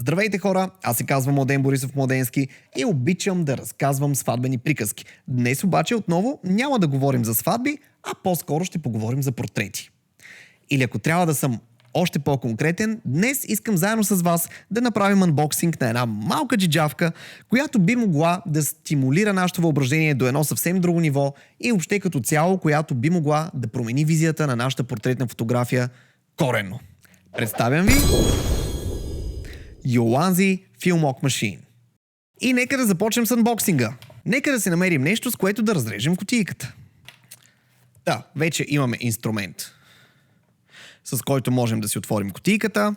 Здравейте хора, аз се казвам Младен Борисов Младенски и обичам да разказвам сватбени приказки. Днес обаче отново няма да говорим за сватби, а по-скоро ще поговорим за портрети. Или ако трябва да съм още по-конкретен, днес искам заедно с вас да направим анбоксинг на една малка джиджавка, която би могла да стимулира нашето въображение до едно съвсем друго ниво и въобще като цяло, която би могла да промени визията на нашата портретна фотография коренно. Представям ви Ulanzi Filmok Machine. И нека да започнем с анбоксинга. Нека да се намерим нещо, с което да разрежем кутийката. Да, вече имаме инструмент, с който можем да си отворим кутийката.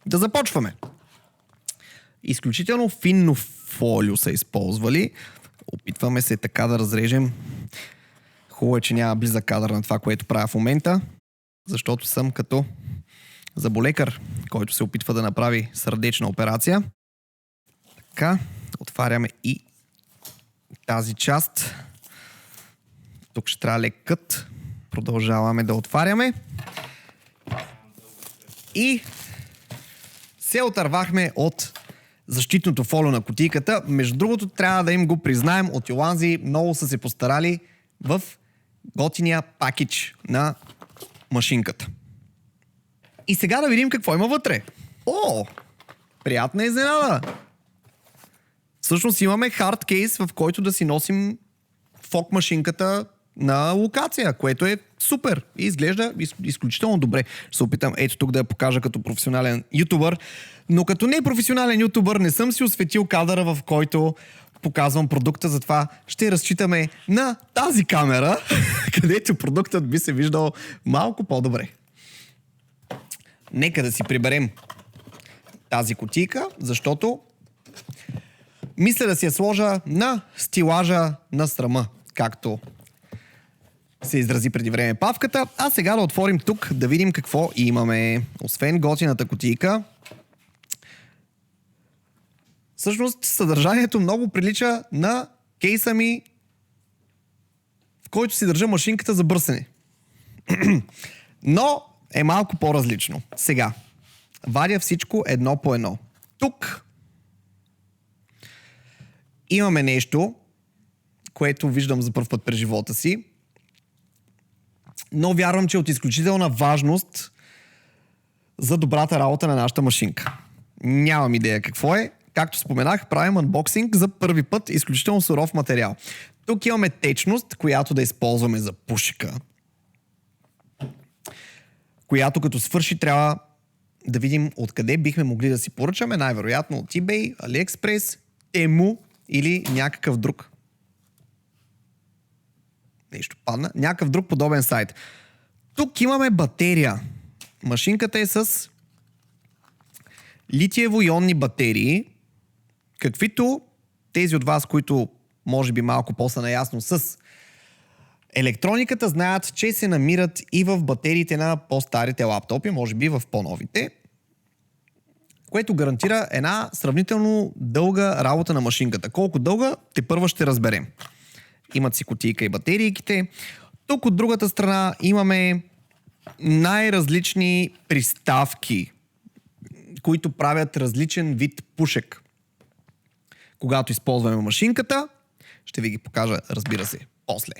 Да започваме. Изключително финно фолио са използвали. Опитваме се така да разрежем. Хубаво е, че няма близък кадър на това, което правя в момента, защото съм като заболекар, който се опитва да направи сърдечна операция. Така, отваряме и тази част. Тук ще трябва лек кът. Продължаваме да отваряме. И се отървахме от защитното фолио на кутийката. Между другото, трябва да им го признаем, от Ulanzi много са се постарали в готиния пакидж на машинката. И сега да видим какво има вътре. О! Приятна изненада! Всъщност имаме хард кейс, в който да си носим фок машинката на локация, което е супер и изглежда изключително добре. Ще се опитам ето тук да я покажа като професионален ютубър, но като не професионален ютубър не съм си осветил кадъра, в който показвам продукта, затова ще разчитаме на тази камера, където продуктът би се виждал малко по-добре. Нека да си приберем тази кутийка, защото мисля да си я сложа на стилажа на срама, както се изрази преди време Павката. А сега да отворим тук, да видим какво имаме. Освен готината кутийка, всъщност съдържанието много прилича на кейса ми, в който си държа машинката за бърсене. Но е малко по-различно. Сега, вадя всичко едно по едно. Тук имаме нещо, което виждам за първ път през живота си, но вярвам, че е от изключителна важност за добрата работа на нашата машинка. Нямам идея какво е. Както споменах, правим анбоксинг за първи път, изключително суров материал. Тук имаме течност, която да използваме за пушека, която като свърши трябва да видим откъде бихме могли да си поръчаме, най-вероятно от eBay, AliExpress, Temu или някакъв друг. Нещо падна. Някакъв друг подобен сайт. Тук имаме батерия. Машинката е с литиево-ионни батерии, каквито тези от вас, които може би малко по-са наясно с електрониката, знаят, че се намират и в батериите на по-старите лаптопи, може би в по-новите, което гарантира една сравнително дълга работа на машинката. Колко дълга, тепърва ще разберем. Имат си кутийка и батерийките. Тук от другата страна имаме най-различни приставки, които правят различен вид пушек. Когато използваме машинката, ще ви ги покажа, разбира се, после.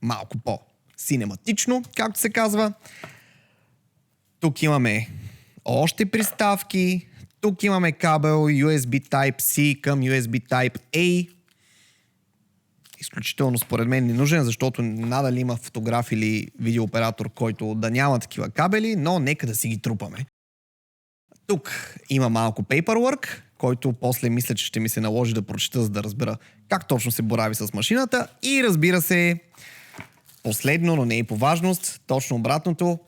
Малко по-синематично, както се казва. Тук имаме още приставки. Тук имаме кабел USB Type-C към USB Type-A. Изключително според мен ненужен, защото надали има фотограф или видеооператор, който да няма такива кабели, но нека да си ги трупаме. Тук има малко paperwork, който после мисля, че ще ми се наложи да прочета, за да разбера как точно се борави с машината. И разбира се, последно, но не и по важност, точно обратното,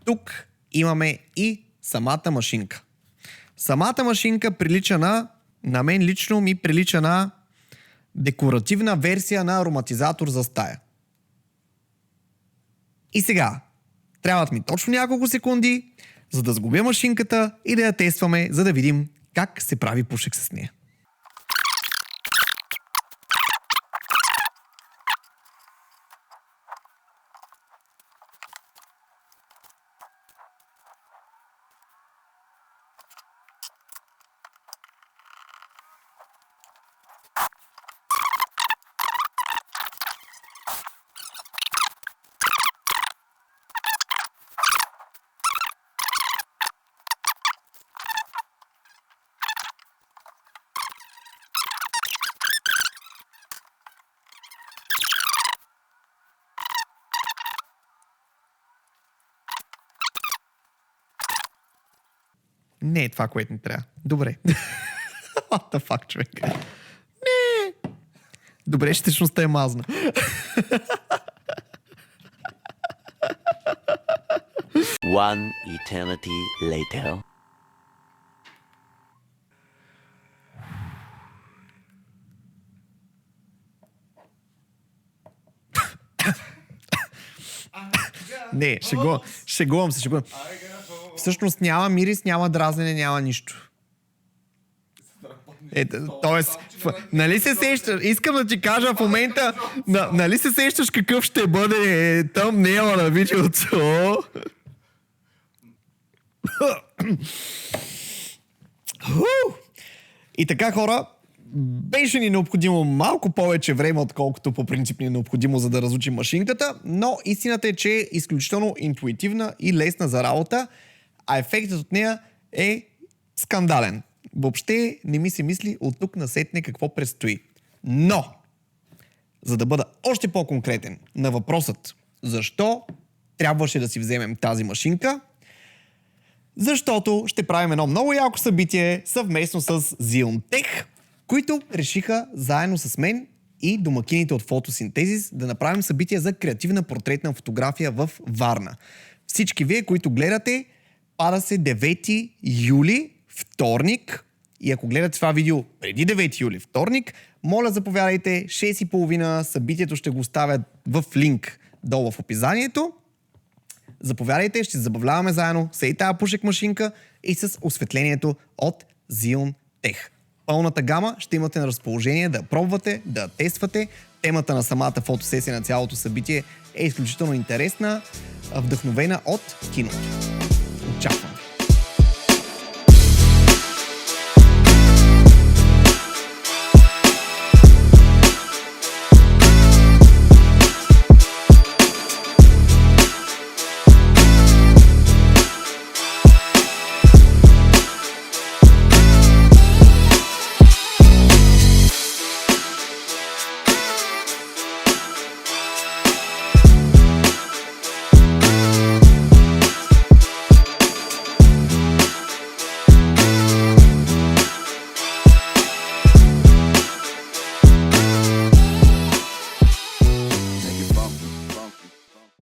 тук имаме и самата машинка. Самата машинка прилича на мен лично ми прилича на декоративна версия на ароматизатор за стая. И сега, трябват ми точно няколко секунди, за да сгубя машинката и да я тестваме, за да видим как се прави пушек с нея. Не е това, което ни трябва. Добре. What the fuck, човек? Не. Добре, щечността е мазна. One eternity later. Не, шегувам се. Всъщност няма мирис, няма дразнене, няма нищо. Тоест, нали се сещаш, искам да ти кажа в момента, нали се сещаш какъв ще бъде тъмнела на видеото? И така, хора, беше ни необходимо малко повече време, отколкото по принцип ни е необходимо, за да разучим машинката, но истината е, че е изключително интуитивна и лесна за работа, а ефектът от нея е скандален. Въобще не ми се мисли от тук насетне какво предстои. Но, за да бъда още по-конкретен на въпросът защо трябваше да си вземем тази машинка, защото ще правим едно много яко събитие съвместно с Xeon Tech, които решиха заедно с мен и домакините от Фотосинтезис да направим събитие за креативна портретна фотография в Варна. Всички вие, които гледате, пада се 9 юли, вторник. И ако гледате това видео преди 9 юли, вторник, моля заповядайте 6:30. Събитието ще го оставя в линк долу в описанието. Заповядайте, ще се забавляваме заедно с и тая пушек машинка и с осветлението от Xeon Tech. Пълната гама ще имате на разположение да пробвате, да тествате. Темата на самата фотосесия на цялото събитие е изключително интересна, вдъхновена от киното. Очаквам.